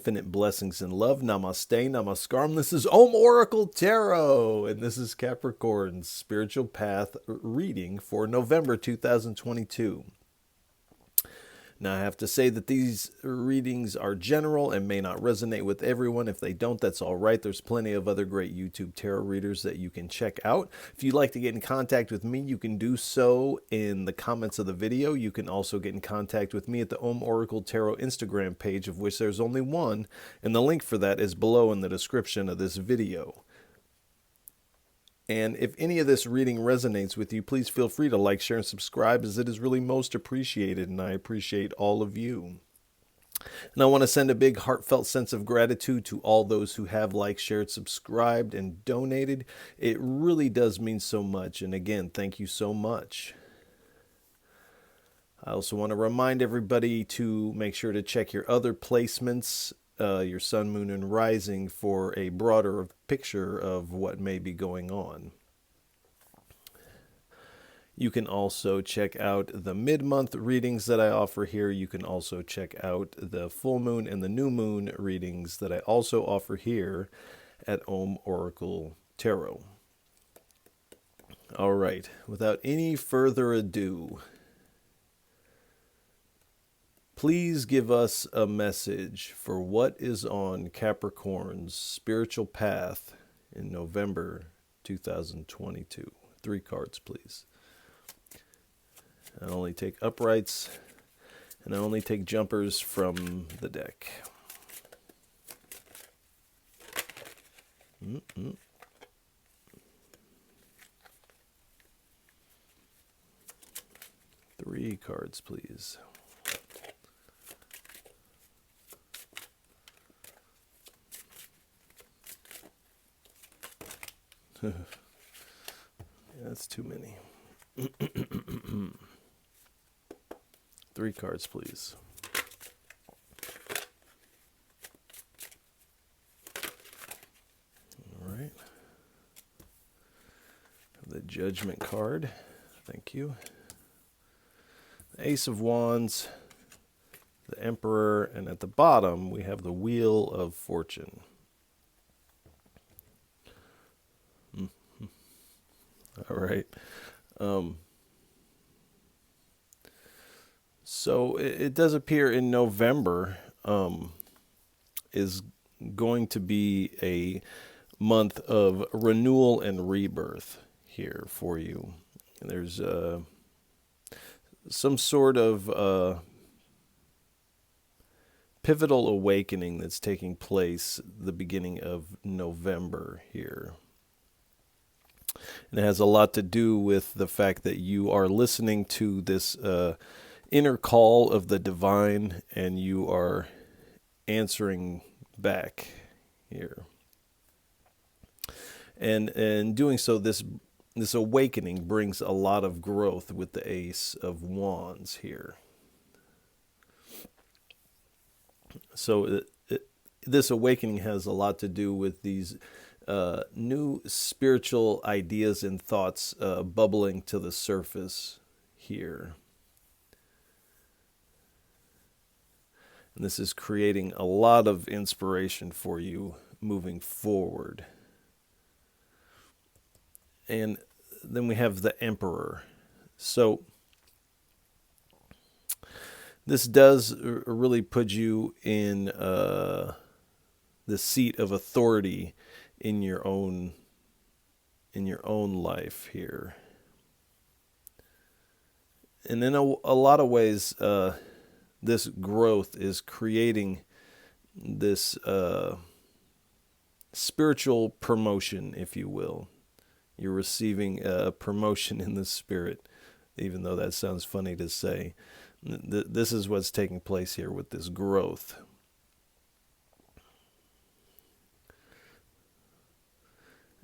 infinite blessings and love. Namaste, namaskaram. This is Om Oracle Tarot, and this is Capricorn's spiritual path reading for November 2022. Now, I have to say that these readings are general and may not resonate with everyone. If they don't, that's all right. There's plenty of other great YouTube tarot readers that you can check out. If you'd like to get in contact with me, you can do so in the comments of the video. You can also get in contact with me at the Om Oracle Tarot Instagram page, of which there's only one, and the link for that is below in the description of this video. And if any of this reading resonates with you, please feel free to like, share, and subscribe, as it is really most appreciated, and I appreciate all of you. And I want to send a big heartfelt sense of gratitude to all those who have liked, shared, subscribed, and donated. It really does mean so much, and again, thank you so much. I also want to remind everybody to make sure to check your other placements, your sun, moon, and rising, for a broader picture of what may be going on. You can also check out the mid-month readings that I offer here. You can also check out the full moon and the new moon readings that I also offer here at Om Oracle Tarot. All right, without any further ado, please give us a message for what is on Capricorn's spiritual path in November 2022. 3 cards, please. I only take uprights, and I only take jumpers from the deck. Three cards, please. That's too many. 3 cards, please. All right. The Judgment card. Thank you. The Ace of Wands, the Emperor, and at the bottom we have the Wheel of Fortune. All right. So it does appear in November is going to be a month of renewal and rebirth here for you. There's some sort of pivotal awakening that's taking place the beginning of November here. And it has a lot to do with the fact that you are listening to this inner call of the divine, and you are answering back here. And in doing so, this awakening brings a lot of growth with the Ace of Wands here. So this awakening has a lot to do with these new spiritual ideas and thoughts bubbling to the surface here. And this is creating a lot of inspiration for you moving forward. And then we have the Emperor. So this does really put you in the seat of authority in your own life here. And in a lot of ways, this growth is creating this spiritual promotion, if you will. You're receiving a promotion in the spirit, even though that sounds funny to say. This is what's taking place here with this growth.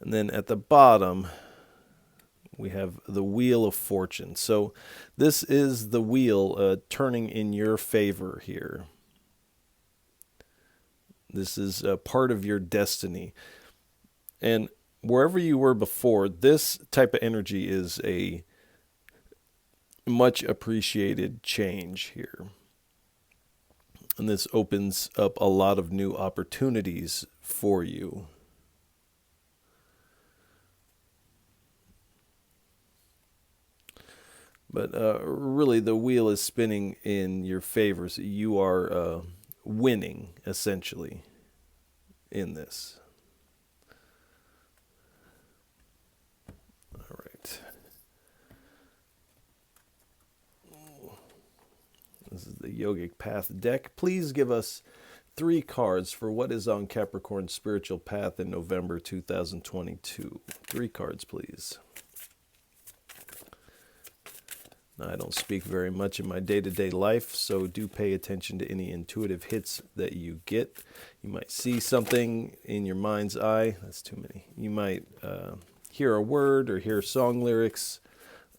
And then at the bottom, we have the Wheel of Fortune. So this is the wheel turning in your favor here. This is a part of your destiny. And wherever you were before, this type of energy is a much appreciated change here. And this opens up a lot of new opportunities for you. But really, the wheel is spinning in your favor. So you are winning, essentially, in this. All right. This is the Yogic Path deck. Please give us 3 cards for what is on Capricorn's spiritual path in November 2022. 3 cards, please. Now, I don't speak very much in my day-to-day life, so do pay attention to any intuitive hits that you get. You might see something in your mind's eye. That's too many. You might hear a word or hear song lyrics.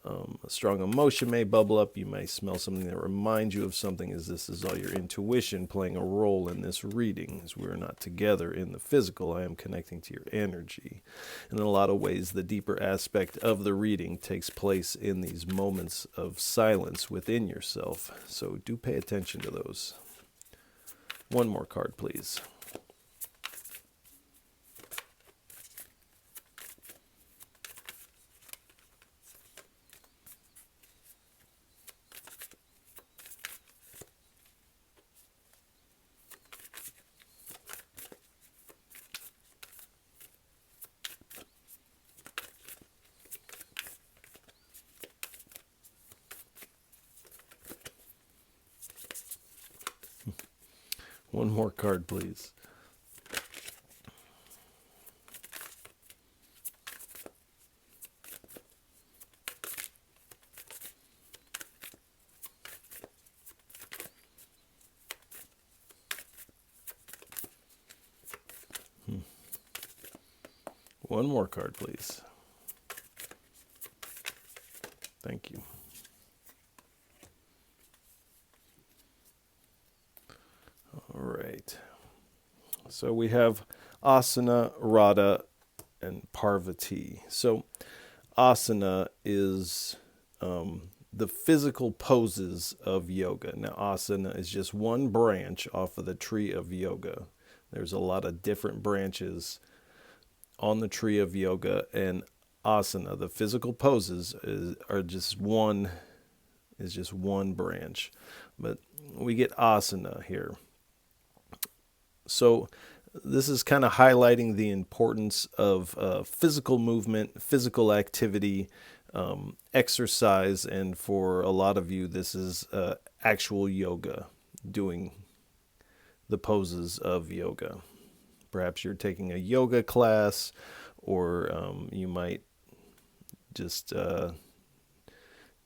A strong emotion may bubble up. You may smell something that reminds you of something, as this is all your intuition playing a role in this reading. As we're not together in the physical, I am connecting to your energy. And in a lot of ways, the deeper aspect of the reading takes place in these moments of silence within yourself. So do pay attention to those. 1 more card, please. One more card, please. One more card, please. Thank you. All right. So we have Asana, Radha, and Parvati. So asana is the physical poses of yoga. Now, asana is just one branch off of the tree of yoga. There's a lot of different branches on the tree of yoga, and asana, the physical poses, is just one branch. But we get asana here. So this is kind of highlighting the importance of physical movement, physical activity, exercise, and for a lot of you, this is actual yoga, doing the poses of yoga. Perhaps you're taking a yoga class, or you might just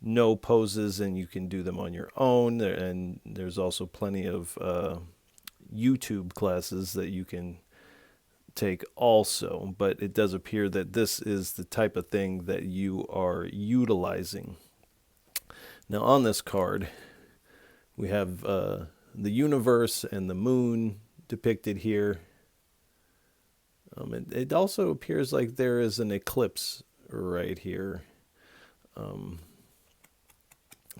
know poses and you can do them on your own. And there's also plenty of YouTube classes that you can take also. But it does appear that this is the type of thing that you are utilizing. Now on this card, we have the universe and the moon depicted here. It also appears like there is an eclipse right here.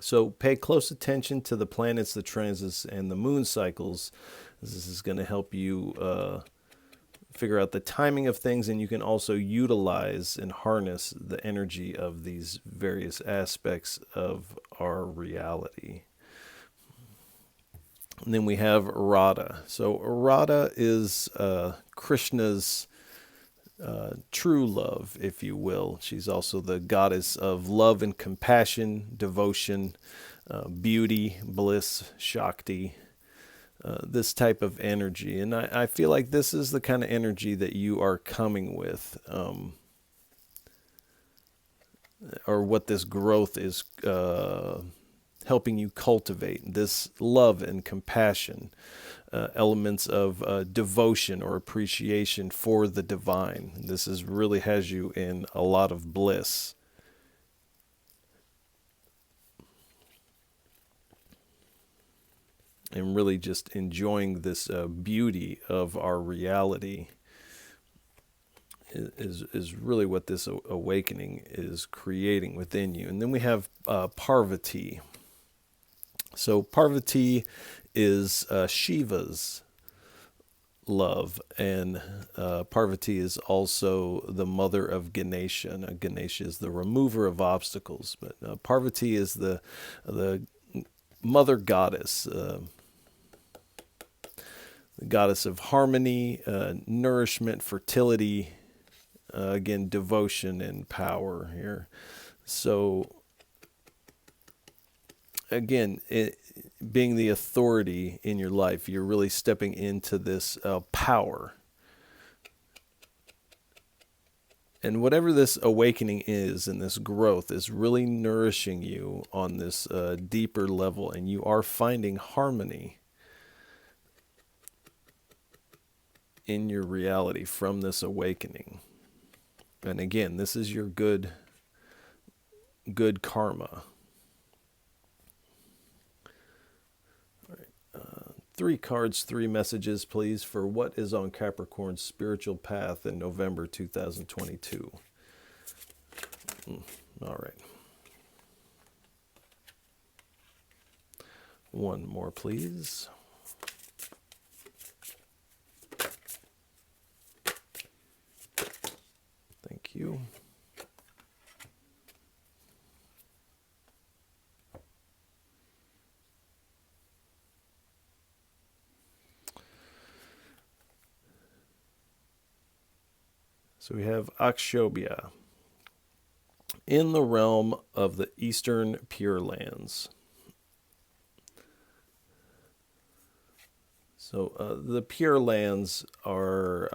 So pay close attention to the planets, the transits, and the moon cycles. This is going to help you figure out the timing of things, and you can also utilize and harness the energy of these various aspects of our reality. And then we have Radha. So Radha is Krishna's true love, if you will. She's also the goddess of love and compassion, devotion, beauty, bliss, Shakti, this type of energy. And I feel like this is the kind of energy that you are coming with, or what this growth is helping you cultivate, this love and compassion, elements of devotion or appreciation for the divine. This really has you in a lot of bliss. And really just enjoying this beauty of our reality is really what this awakening is creating within you. And then we have Parvati. So Parvati is Shiva's love, and Parvati is also the mother of Ganesha. Now, Ganesha is the remover of obstacles, but Parvati is the mother goddess, the goddess of harmony, nourishment, fertility, again, devotion and power here. So again, being the authority in your life, you're really stepping into this power. And whatever this awakening is and this growth is really nourishing you on this deeper level, and you are finding harmony in your reality from this awakening. And again, this is your good karma. 3 cards, 3 messages, please, for what is on Capricorn's spiritual path in November 2022. All right. 1 more, please. Thank you. So we have Akshobhya, in the realm of the Eastern Pure Lands. So the Pure Lands are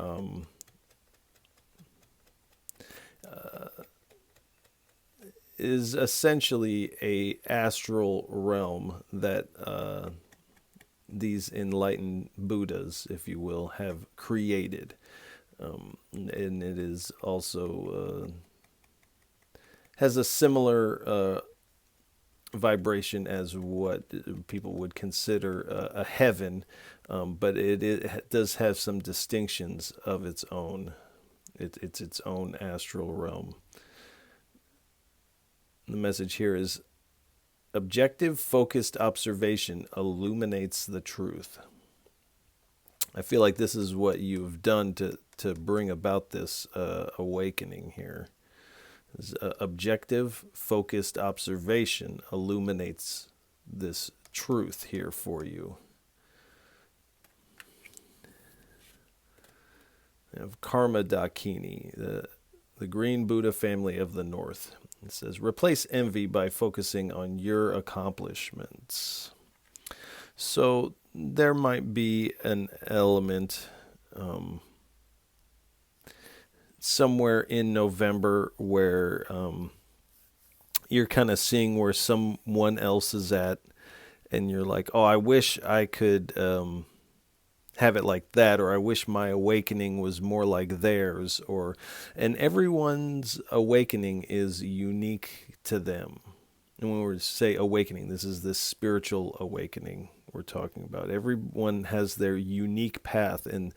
is essentially a astral realm that these enlightened Buddhas, if you will, have created. And it is also has a similar vibration as what people would consider a heaven, but it does have some distinctions of its own. It's its own astral realm. The message here is: objective, focused observation illuminates the truth. I feel like this is what you've done to bring about this awakening here. Objective, focused observation illuminates this truth here for you. We have Karma Dakini, the Green Buddha family of the North. It says, replace envy by focusing on your accomplishments. So there might be an element somewhere in November where you're kind of seeing where someone else is at, and you're like, oh, I wish I could have it like that, or I wish my awakening was more like theirs, and everyone's awakening is unique to them. And when we say awakening, this is this spiritual awakening we're talking about. Everyone has their unique path, and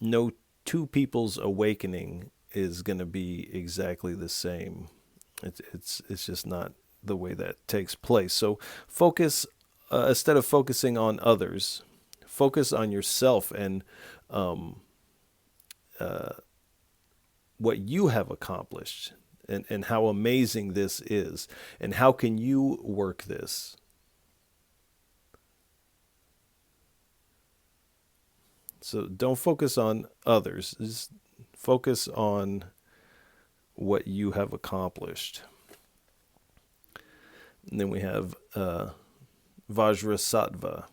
no 2 people's awakening is going to be exactly the same. It's just not the way that takes place. So focus, instead of focusing on others, focus on yourself and what you have accomplished, and how amazing this is, and how can you work this. So don't focus on others. Just focus on what you have accomplished. And then we have Vajrasattva,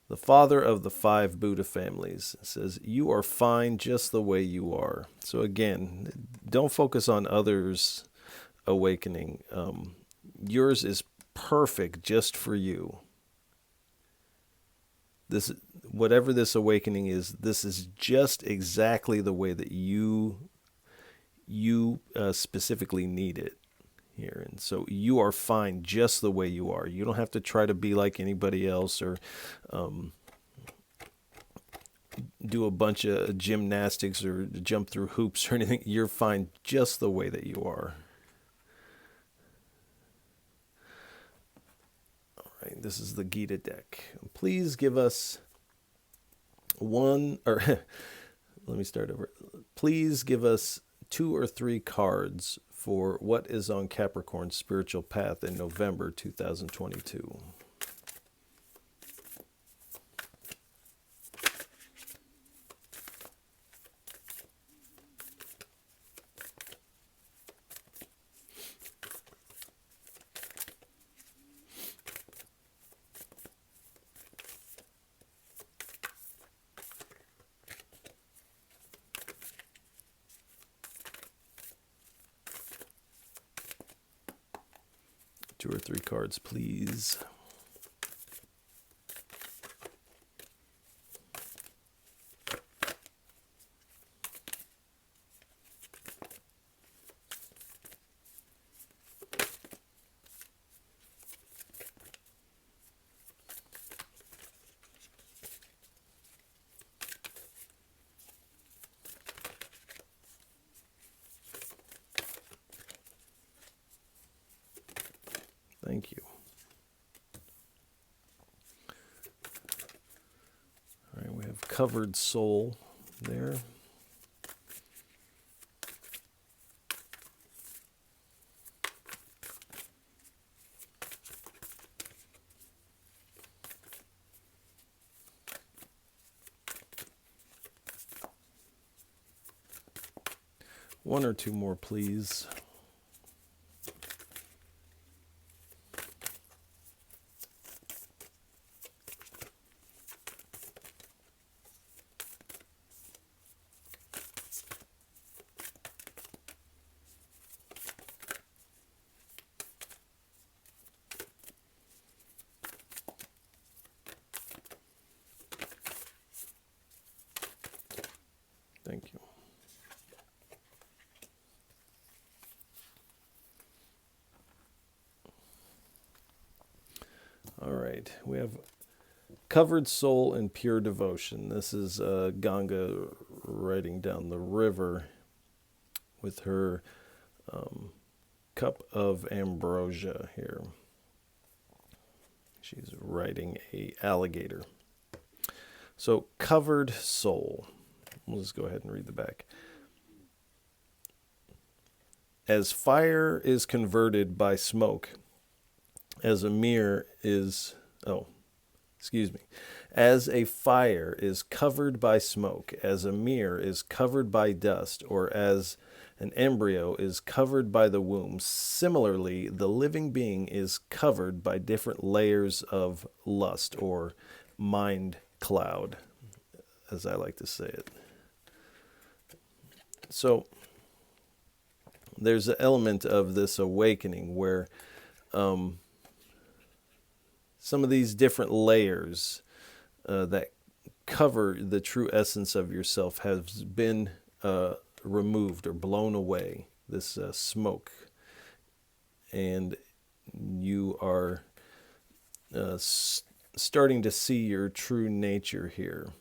the father of the 5 Buddha families. It says, you are fine just the way you are. So again, don't focus on others' awakening. Yours is perfect just for you. Whatever this awakening is, this is just exactly the way that you specifically need it here. And so you are fine just the way you are. You don't have to try to be like anybody else, or do a bunch of gymnastics or jump through hoops or anything. You're fine just the way that you are. right, this is the Gita deck. Please give us one, or let me start over. Please give us 2 or 3 cards for what is on Capricorn's spiritual path in November 2022. Two or three cards, please. Thank you. All right, we have covered soul there. One or two more, please. Thank you. All right, we have covered soul and pure devotion. This is Ganga riding down the river with her cup of ambrosia here. She's riding a alligator. So covered soul. We'll just go ahead and read the back. As fire is converted by smoke, as a mirror is, as a fire is covered by smoke, as a mirror is covered by dust, or as an embryo is covered by the womb, similarly, the living being is covered by different layers of lust, or mind cloud, as I like to say it. So there's an element of this awakening where some of these different layers that cover the true essence of yourself has been removed or blown away, this smoke. And you are starting to see your true nature here.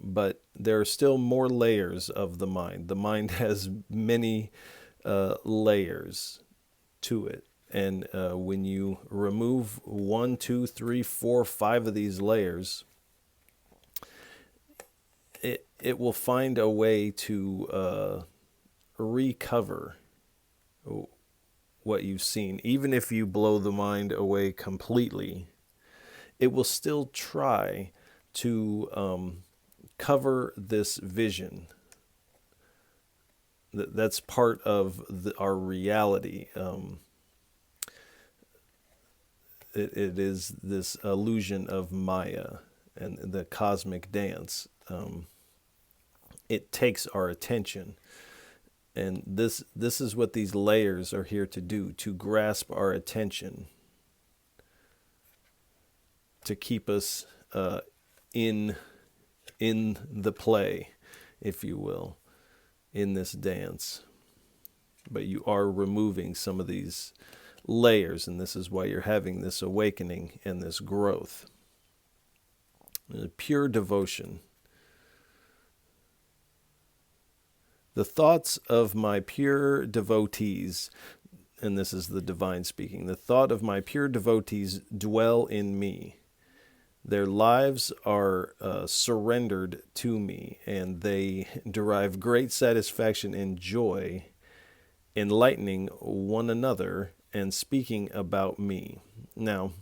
But there are still more layers of the mind. The mind has many layers to it. And when you remove 1, 2, 3, 4, 5 of these layers, it will find a way to recover what you've seen. Even if you blow the mind away completely, it will still try to cover this vision. That's part of our reality. It is this illusion of Maya and the cosmic dance. It takes our attention. And this is what these layers are here to do, to grasp our attention, to keep us in the play, if you will, in this dance. But you are removing some of these layers, and this is why you're having this awakening and this growth. Pure devotion. The thoughts of my pure devotees, and this is the divine speaking, the thought of my pure devotees dwell in me. Their lives are surrendered to me, and they derive great satisfaction and joy enlightening one another and speaking about me. Now,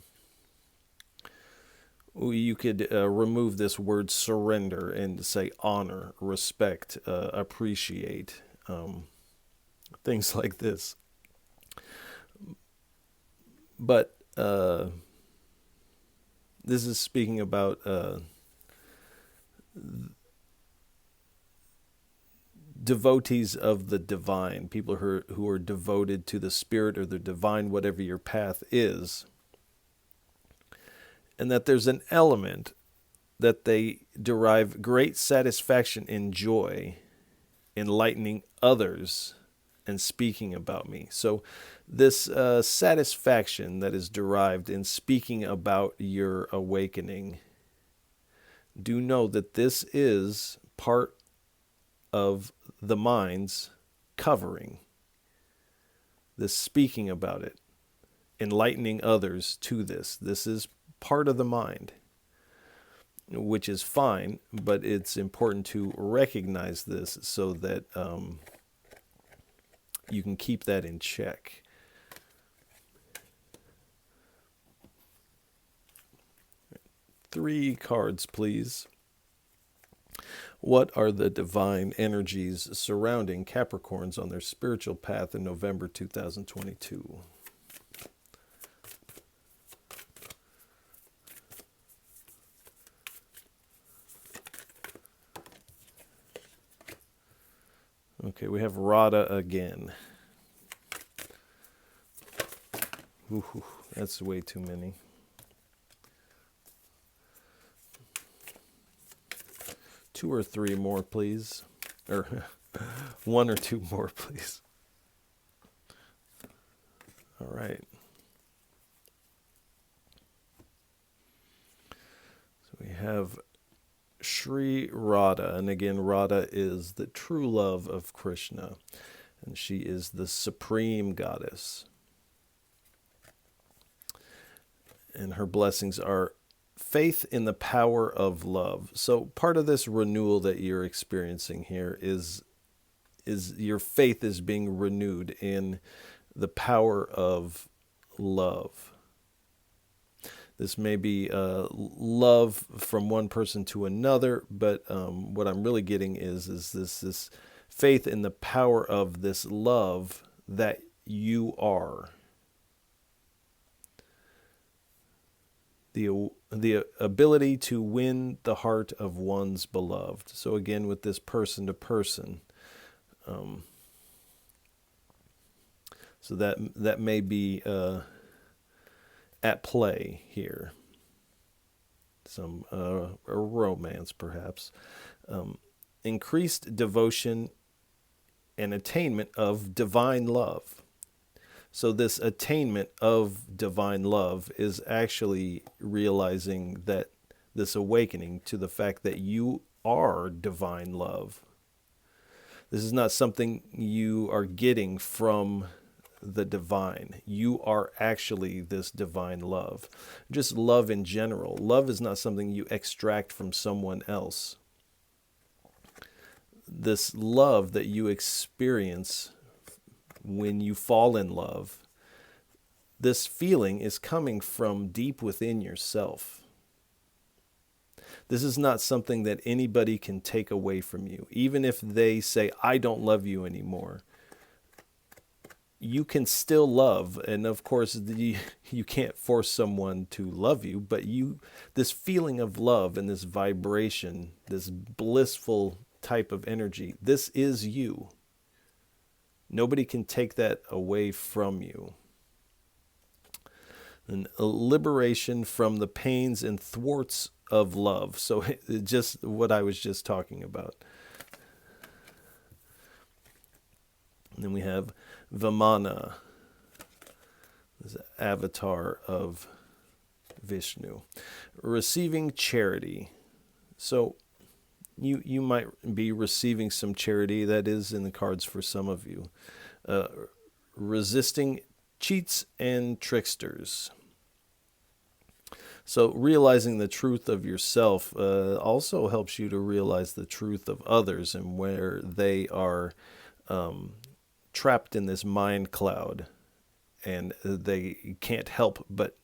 you could remove this word surrender and say honor, respect, appreciate, things like this. But this is speaking about devotees of the divine, people who are devoted to the spirit or the divine, whatever your path is. And that there's an element that they derive great satisfaction and joy enlightening others and speaking about me. So this satisfaction that is derived in speaking about your awakening, do know that this is part of the mind's covering. This speaking about it, enlightening others to this. This is part of the mind, which is fine, but it's important to recognize this so that you can keep that in check. Three cards, please. What are the divine energies surrounding Capricorns on their spiritual path in November 2022? Okay, we have Radha again. Ooh, that's way too many. Two or three more, please. Or one or two more, please. All right. So we have Sri Radha, and again, Radha is the true love of Krishna, and she is the supreme goddess. And her blessings are faith in the power of love. So part of this renewal that you're experiencing here is your faith is being renewed in the power of love. This may be love from one person to another, but what I'm really getting is this faith in the power of this love that you are. The ability to win the heart of one's beloved. So again, with this person to person, so that may be at play here. Some a romance, perhaps. Increased devotion and attainment of divine love. So this attainment of divine love is actually realizing that this awakening to the fact that you are divine love. This is not something you are getting from the divine. You are actually this divine love. Just love in general. Love is not something you extract from someone else. This love that you experience when you fall in love, this feeling is coming from deep within yourself. This is not something that anybody can take away from you. Even if they say, I don't love you anymore, you can still love. And of course, you can't force someone to love you, but this feeling of love and this vibration, this blissful type of energy, this is you. Nobody can take that away from you. And a liberation from the pains and thwarts of love. So just what I was just talking about. And then we have Vamana, this avatar of Vishnu. Receiving charity. So you might be receiving some charity. That is in the cards for some of you. Resisting cheats and tricksters. So realizing the truth of yourself also helps you to realize the truth of others and where they are trapped in this mind cloud, and they can't help but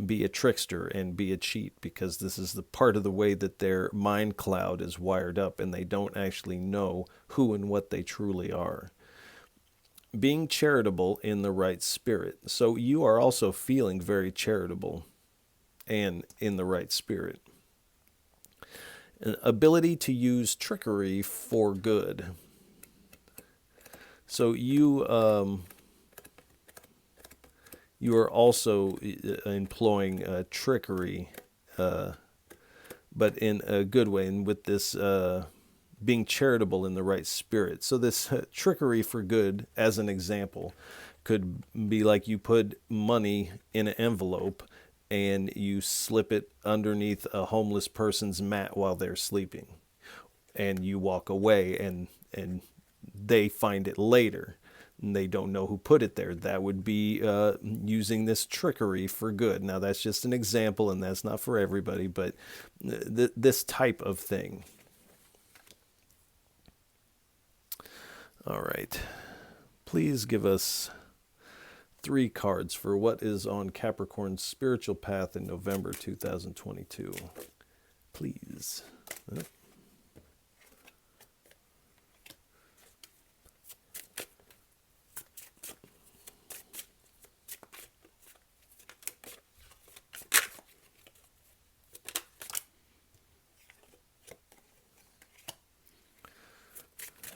be a trickster and be a cheat, because this is the part of the way that their mind cloud is wired up, and they don't actually know who and what they truly are. Being charitable in the right spirit. So you are also feeling very charitable and in the right spirit. An ability to use trickery for good. So you are also employing trickery, but in a good way, and with this being charitable in the right spirit. So this trickery for good, as an example, could be like you put money in an envelope and you slip it underneath a homeless person's mat while they're sleeping, and you walk away, and they find it later and they don't know who put it there. That would be using this trickery for good. Now that's just an example, and that's not for everybody, but this type of thing. All right, please give us 3 cards for what is on Capricorn's spiritual path in November 2022. Please.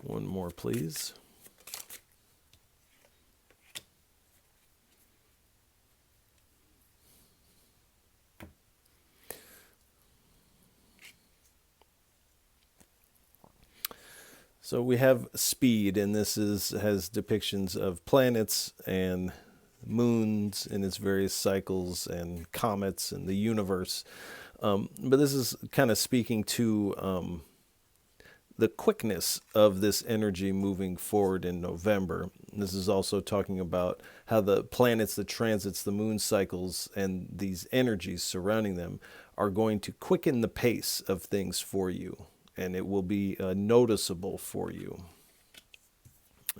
One more, please. So we have speed, and this has depictions of planets and moons in its various cycles and comets and the universe. But this is kind of speaking to the quickness of this energy moving forward in November. This is also talking about how the planets, the transits, the moon cycles, and these energies surrounding them are going to quicken the pace of things for you, and it will be noticeable for you.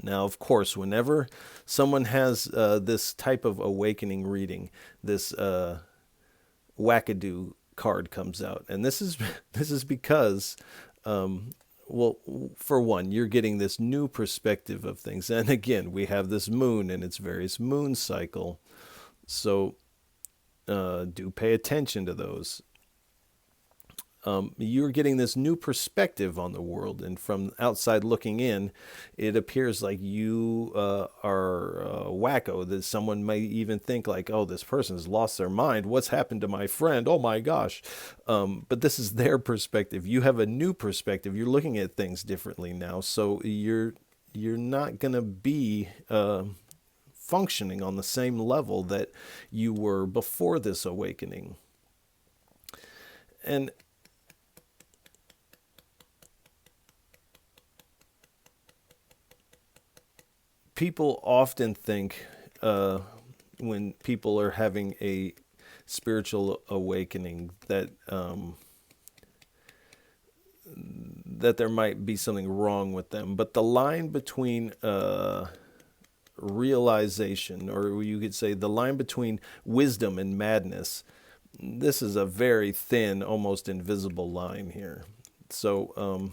Now, of course, whenever someone has this type of awakening reading, this wackadoo card comes out. And this is because, well, for one, you're getting this new perspective of things. And again, we have this moon and its various moon cycle. So do pay attention to those. You're getting this new perspective on the world, and from outside looking in, it appears like you are wacko, that someone may even think like, oh, this person has lost their mind. What's happened to my friend? Oh my gosh. But this is their perspective. You have a new perspective. You're looking at things differently now. So you're not going to be functioning on the same level that you were before this awakening. And people often think when people are having a spiritual awakening that that there might be something wrong with them. But the line between realization, or you could say the line between wisdom and madness, this is a very thin, almost invisible line here. So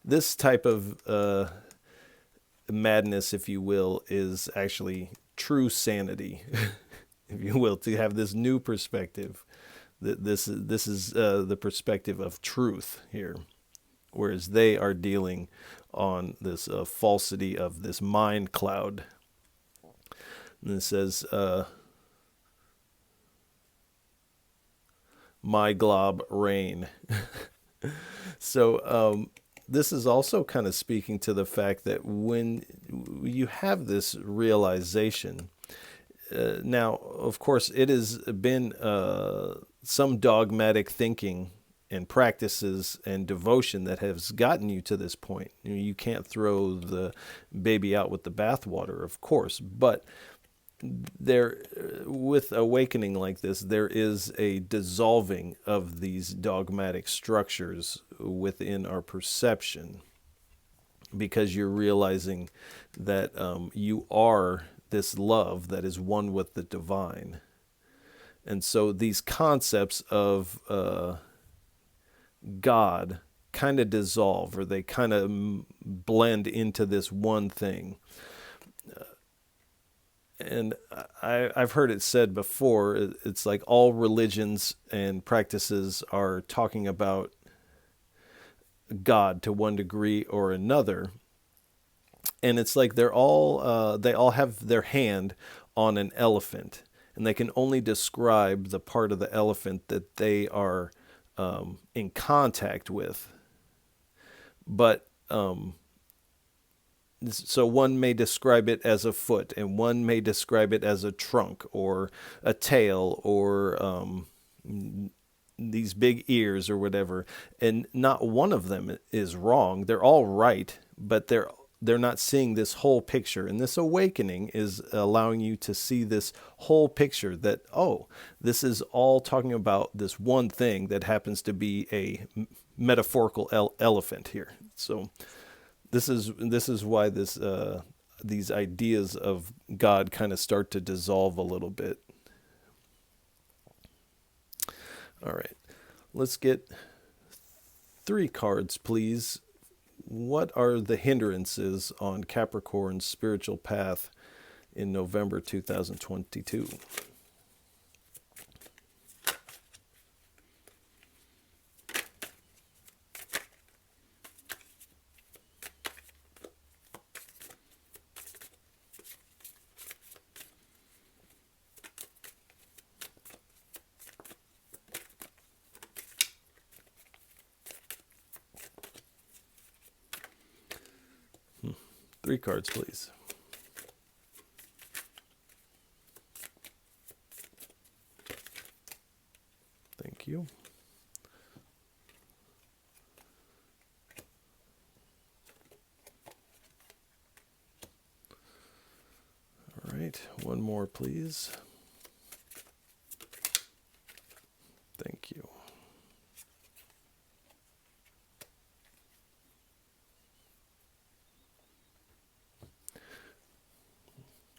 this type of madness, if you will, is actually true sanity, if you will, to have this new perspective. This is the perspective of truth here, whereas they are dealing on this falsity of this mind cloud. And it says, my glob rain. So this is also kind of speaking to the fact that when you have this realization, now, of course, it has been some dogmatic thinking and practices and devotion that has gotten you to this point. You can't throw the baby out with the bathwater, of course, but there, with awakening like this, there is a dissolving of these dogmatic structures within our perception, because you're realizing that you are this love that is one with the divine. And so these concepts of God kind of dissolve, or they kind of blend into this one thing. And I've heard it said before, it's like all religions and practices are talking about God to one degree or another. And it's like they all have their hand on an elephant, and they can only describe the part of the elephant that they are in contact with. But so one may describe it as a foot, and one may describe it as a trunk or a tail, or these big ears or whatever. And not one of them is wrong. They're all right, but they're not seeing this whole picture. And this awakening is allowing you to see this whole picture, that, oh, this is all talking about this one thing that happens to be a metaphorical elephant here. So this is why these ideas of God kind of start to dissolve a little bit. All right, let's get 3 cards, please. What are the hindrances on Capricorn's spiritual path in November 2022? Three cards, please. Thank you. All right, one more, please. Thank you.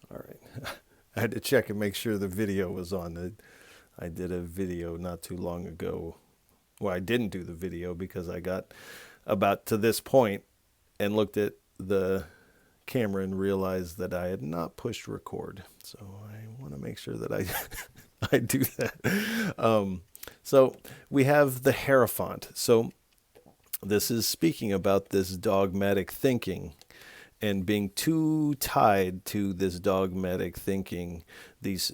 All right. I had to check and make sure the video was on. I did a video not too long ago. Well, I didn't do the video because I got about to this point and looked at the camera and realized that I had not pushed record. So I want to make sure that I do that. So we have the Hierophant. So this is speaking about this dogmatic thinking and being too tied to this dogmatic thinking, these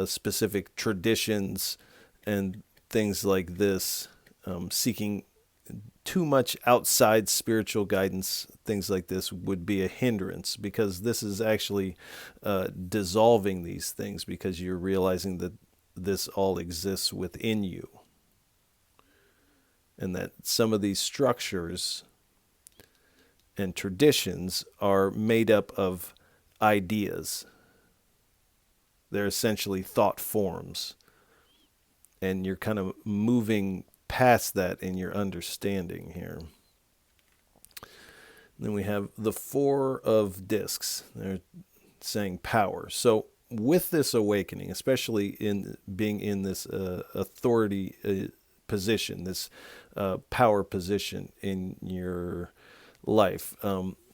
specific traditions and things like this, seeking too much outside spiritual guidance, things like this would be a hindrance, because this is actually dissolving these things, because you're realizing that this all exists within you, and that some of these structures and traditions are made up of ideas. They're essentially thought forms, and you're kind of moving past that in your understanding here. Then we have the 4 of discs. They're saying power. So with this awakening, especially in being in this authority position, this power position in your life,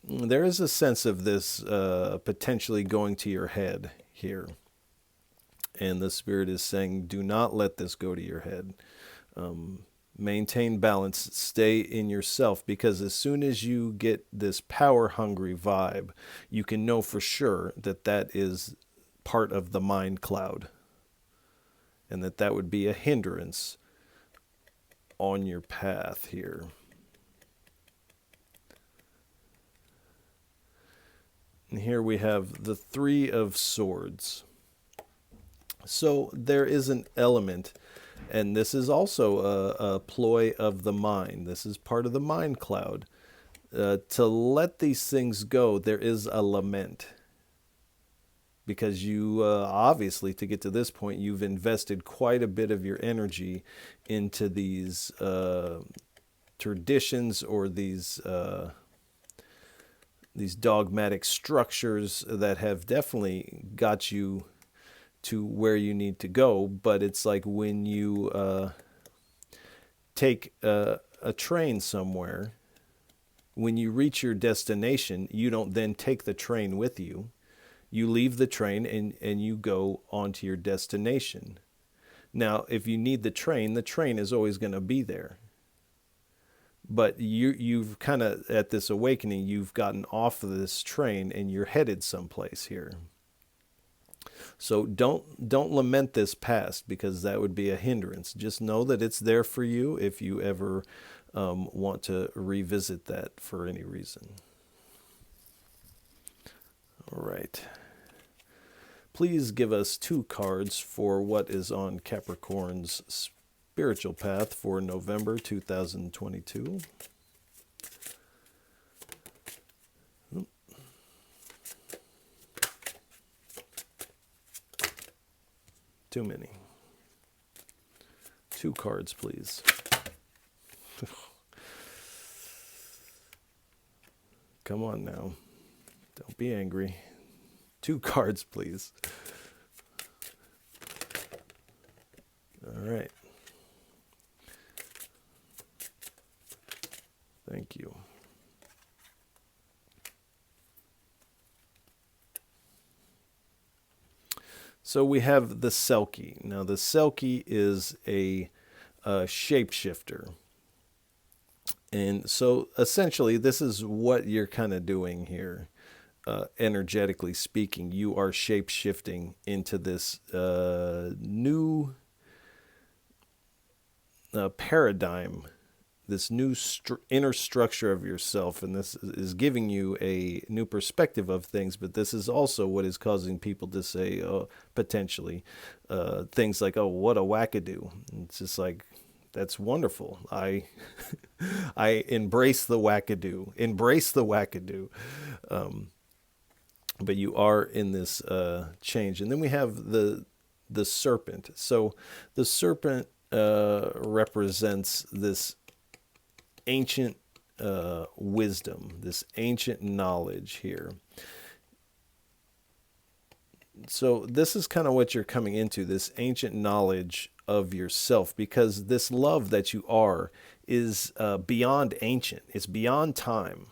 there is a sense of this potentially going to your head here. And the Spirit is saying, do not let this go to your head. Maintain balance, stay in yourself, because as soon as you get this power-hungry vibe, you can know for sure that that is part of the mind cloud, and that would be a hindrance on your path here. And here we have the 3 of Swords. So there is an element, and this is also a ploy of the mind. This is part of the mind cloud. To let these things go, there is a lament, because you obviously, to get to this point, you've invested quite a bit of your energy into these traditions, or these dogmatic structures that have definitely got you to where you need to go. But it's like when you take a train somewhere, when you reach your destination, you don't then take the train with you. You leave the train and you go on to your destination. Now, if you need the train is always going to be there. But you've kind of, at this awakening, you've gotten off of this train and you're headed someplace here. So don't lament this past, because that would be a hindrance. Just know that it's there for you if you ever want to revisit that for any reason. All right. Please give us 2 cards for what is on Capricorn's spiritual path for November 2022. Too many. 2 cards, please. Come on now. Don't be angry. 2 cards, please. All right. Thank you. So we have the Selkie. Now the Selkie is a shapeshifter. And so essentially this is what you're kind of doing here. Energetically speaking, you are shape-shifting into this new paradigm, this new inner structure of yourself, and this is giving you a new perspective of things. But this is also what is causing people to say, potentially, things like, "Oh, what a wackadoo!" And it's just like, that's wonderful. I embrace the wackadoo. Embrace the wackadoo. But you are in this change, and then we have the serpent. So the serpent represents this ancient wisdom, this ancient knowledge here. So this is kind of what you're coming into, this ancient knowledge of yourself, because this love that you are is beyond ancient. It's beyond time.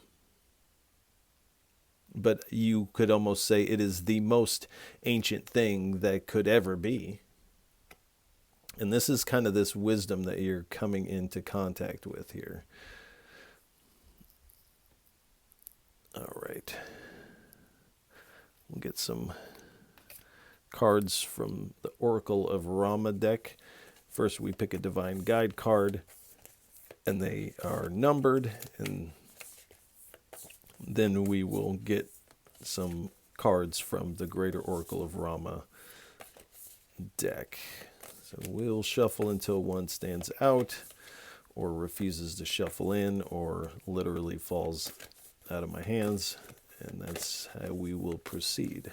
But you could almost say it is the most ancient thing that could ever be. And this is kind of this wisdom that you're coming into contact with here. All right. We'll get some cards from the Oracle of Rama deck. First, we pick a Divine Guide card, and they are numbered, and then we will get some cards from the Greater Oracle of Rama deck. So we'll shuffle until one stands out, or refuses to shuffle in, or literally falls out of my hands, and that's how we will proceed.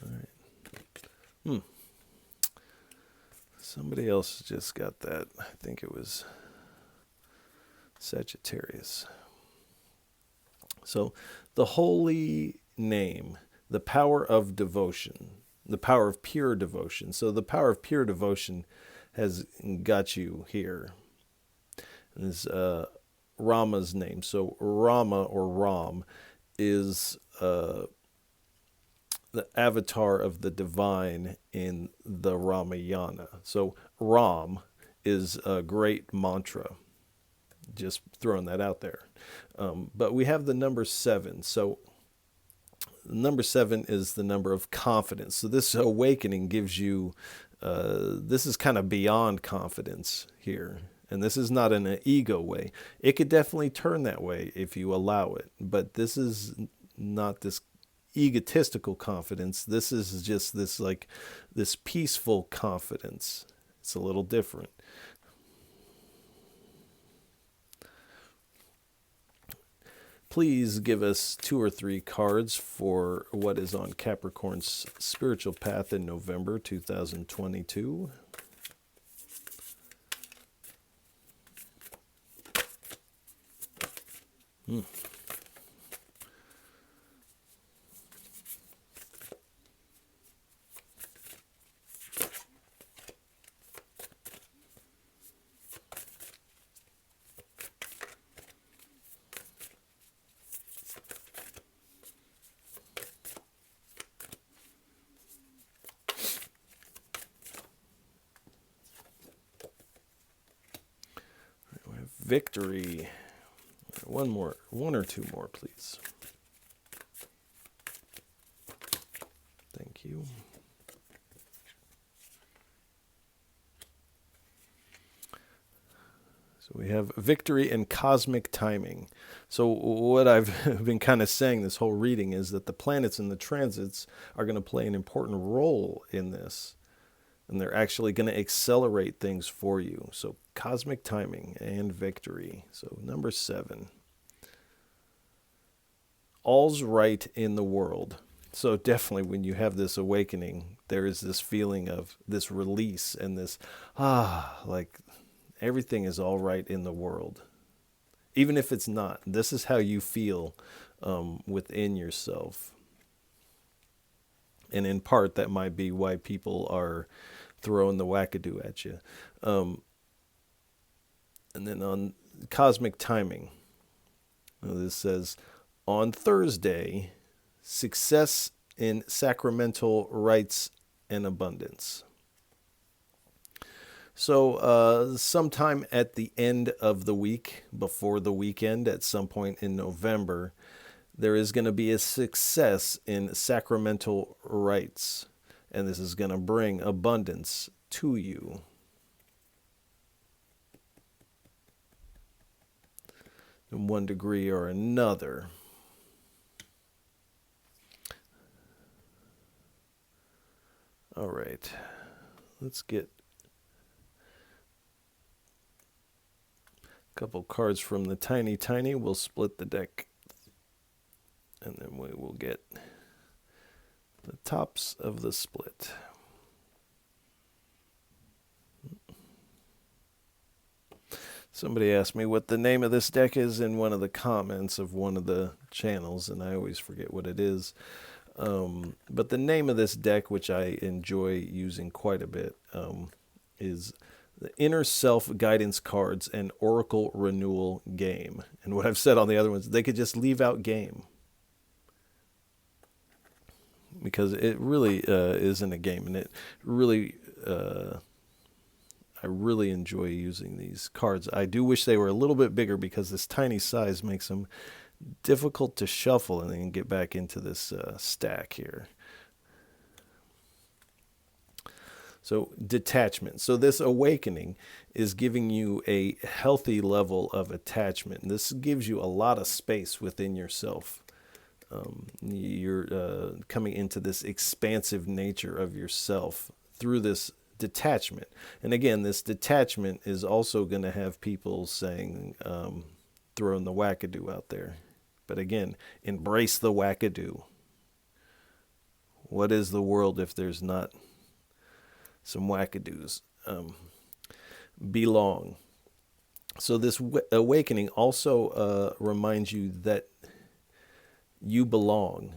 All right. Somebody else just got that. I think it was Sagittarius. So the holy name, the power of devotion, the power of pure devotion. So the power of pure devotion has got you here. And this is Rama's name. So Rama, or Ram, is the avatar of the divine in the Ramayana. So Ram is a great mantra. Just throwing that out there. But we have the number 7. So number 7 is the number of confidence. So this awakening gives you, this is kind of beyond confidence here. And this is not in an ego way. It could definitely turn that way if you allow it. But this is not this egotistical confidence. This is just this, like, this peaceful confidence. It's a little different. please give us 2 or 3 cards for what is on Capricorn's spiritual path in November 2022. Victory. One or two more, please. Thank you. So we have victory and cosmic timing. So what I've been kind of saying this whole reading is that the planets and the transits are going to play an important role in this. And they're actually going to accelerate things for you. So cosmic timing and victory. So number 7. All's right in the world. So definitely when you have this awakening, there is this feeling of this release and this, like everything is all right in the world. Even if it's not. This is how you feel within yourself. And in part, that might be why people are throwing the wackadoo at you. And then on cosmic timing, this says, on Thursday, success in sacramental rites and abundance. So sometime at the end of the week, before the weekend, at some point in November, there is going to be a success in sacramental rites, and this is going to bring abundance to you. In one degree or another. All right, let's get a couple cards from the Tiny Tiny. We'll split the deck. And then we will get the tops of the split. Somebody asked me what the name of this deck is in one of the comments of one of the channels, and I always forget what it is. But the name of this deck, which I enjoy using quite a bit, is the Inner Self Guidance Cards and Oracle Renewal Game. And what I've said on the other ones, they could just leave out game. Because it really isn't a game, and it really, I really enjoy using these cards. I do wish they were a little bit bigger because this tiny size makes them difficult to shuffle and then get back into this stack here. So detachment. So this awakening is giving you a healthy level of attachment. This gives you a lot of space within yourself. You're coming into this expansive nature of yourself through this detachment. And again, this detachment is also going to have people saying, throwing the wackadoo out there. But again, embrace the wackadoo. What is the world if there's not some wackadoos? Belong. So this awakening also reminds you that you belong.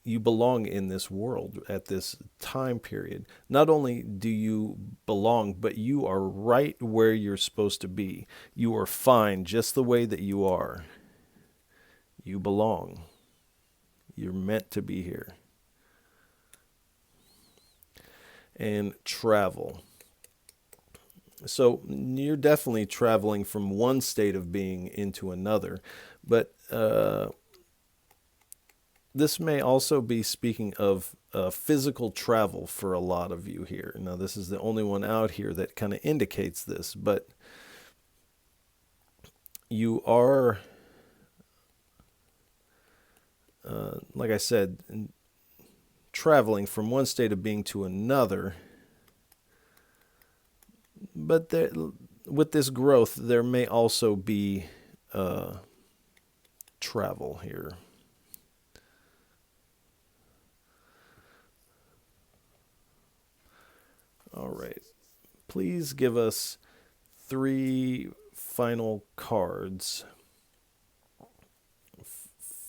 You belong in this world at this time period. Not only do you belong, but you are right where you're supposed to be. You are fine just the way that you are. You belong. You're meant to be here. And travel. So you're definitely traveling from one state of being into another, but this may also be speaking of physical travel for a lot of you here. Now, this is the only one out here that kind of indicates this, but you are, like I said, traveling from one state of being to another. But with this growth, there may also be travel here. All right. Please give us 3 final cards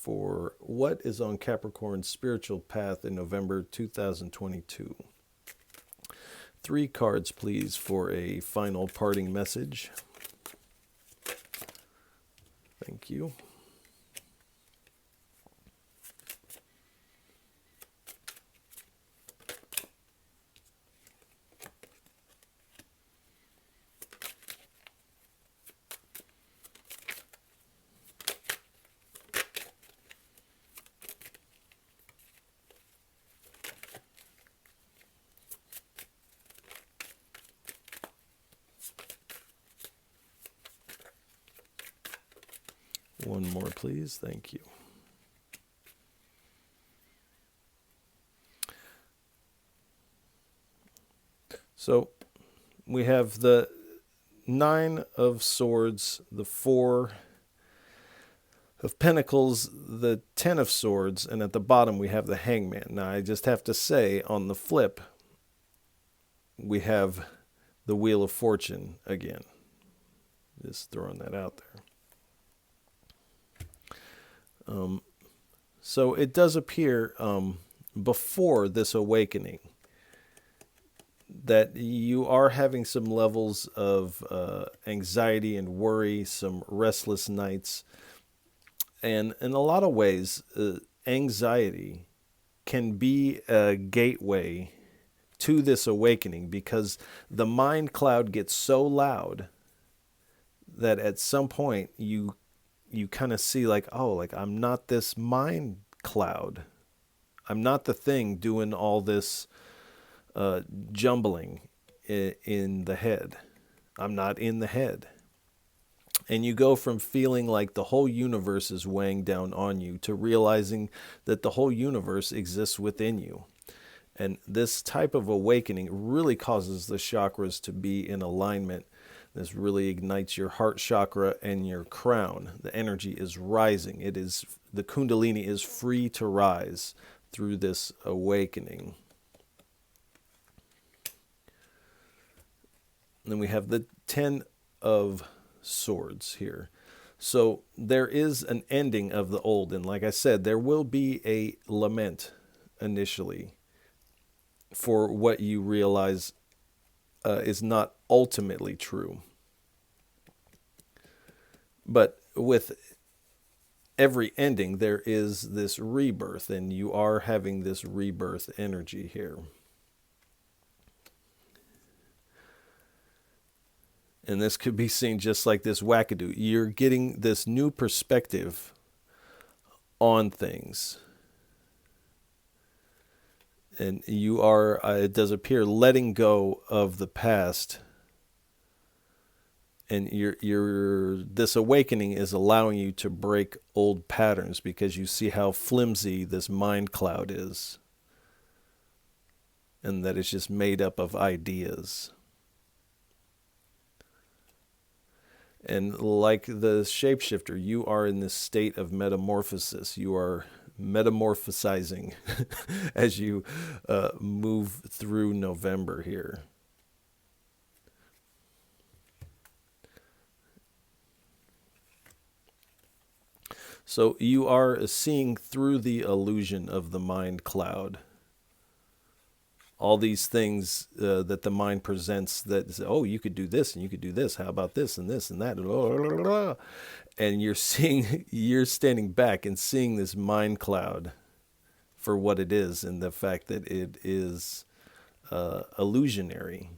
for what is on Capricorn's spiritual path in November 2022. 3 cards, please, for a final parting message. Thank you. One more, please. Thank you. So we have the 9 of Swords, the 4 of Pentacles, the 10 of Swords, and at the bottom we have the Hangman. Now I just have to say, on the flip, we have the Wheel of Fortune again. Just throwing that out there. So it does appear before this awakening that you are having some levels of anxiety and worry, some restless nights. And in a lot of ways, anxiety can be a gateway to this awakening, because the mind cloud gets so loud that at some point you kind of see like, oh, like I'm not this mind cloud. I'm not the thing doing all this jumbling in the head. I'm not in the head. And you go from feeling like the whole universe is weighing down on you to realizing that the whole universe exists within you. And this type of awakening really causes the chakras to be in alignment. This really ignites your heart chakra and your crown. The energy is rising. The Kundalini is free to rise through this awakening. And then we have the 10 of Swords here. So there is an ending of the old. And like I said, there will be a lament initially for what you realize is not ultimately true. But with every ending, there is this rebirth, and you are having this rebirth energy here. And this could be seen just like this wackadoo. You're getting this new perspective on things. And you are, it does appear, letting go of the past. And this awakening is allowing you to break old patterns, because you see how flimsy this mind cloud is. And that it's just made up of ideas. And like the shapeshifter, you are in this state of metamorphosis. You are metamorphosizing as you move through November here. So you are seeing through the illusion of the mind cloud. All these things that the mind presents that say, oh, you could do this and you could do this. How about this and this and that? And you're standing back and seeing this mind cloud for what it is, and the fact that it is illusionary.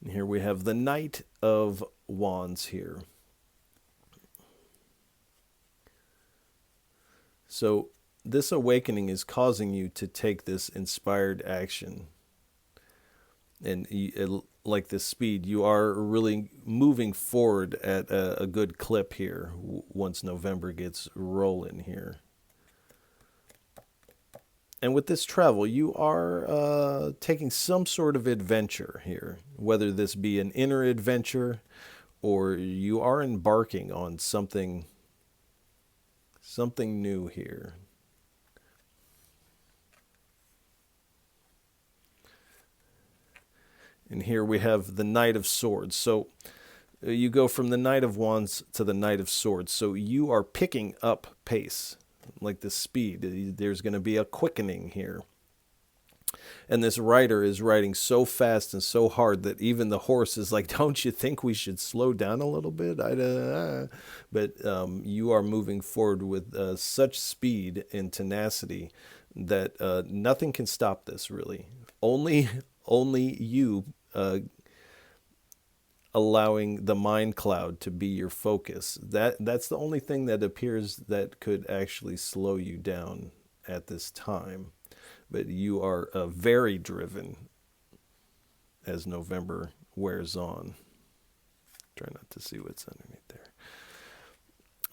And here we have the Knight of Wands here. So this awakening is causing you to take this inspired action. And like this speed, you are really moving forward at a good clip here once November gets rolling here. And with this travel, you are taking some sort of adventure here, whether this be an inner adventure or you are embarking on something new here. And here we have the Knight of Swords. So you go from the Knight of Wands to the Knight of Swords. So you are picking up pace, like the speed. There's going to be a quickening here. And this rider is riding so fast and so hard that even the horse is like, don't you think we should slow down a little bit? But you are moving forward with such speed and tenacity that nothing can stop this, really. Only you allowing the mind cloud to be your focus. That's the only thing that appears that could actually slow you down at this time. But you are very driven as November wears on. Try not to see what's underneath there.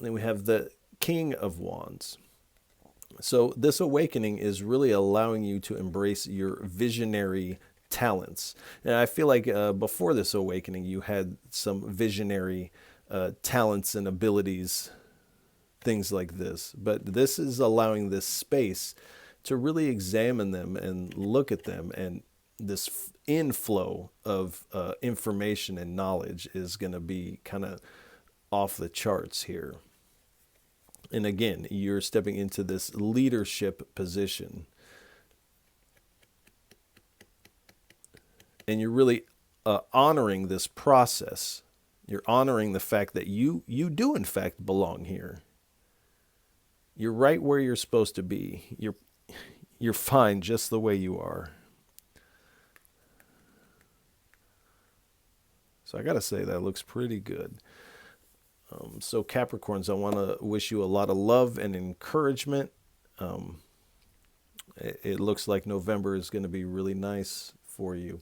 Then we have the King of Wands. So this awakening is really allowing you to embrace your visionary talents. And I feel like before this awakening, you had some visionary talents and abilities, things like this. But this is allowing this space to really examine them and look at them, and this inflow of information and knowledge is going to be kind of off the charts here. And again, you're stepping into this leadership position, and you're really honoring this process. You're honoring the fact that you do in fact belong here. You're right where you're supposed to be. You're fine just the way you are. So I got to say that looks pretty good. So Capricorns, I want to wish you a lot of love and encouragement. It looks like November is going to be really nice for you.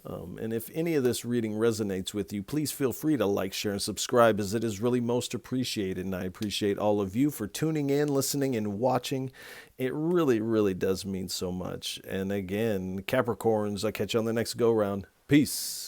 And if any of this reading resonates with you, please feel free to like, share, and subscribe, as it is really most appreciated. And I appreciate all of you for tuning in, listening, and watching. It really, really does mean so much. And again, Capricorns, I'll catch you on the next go-round. Peace.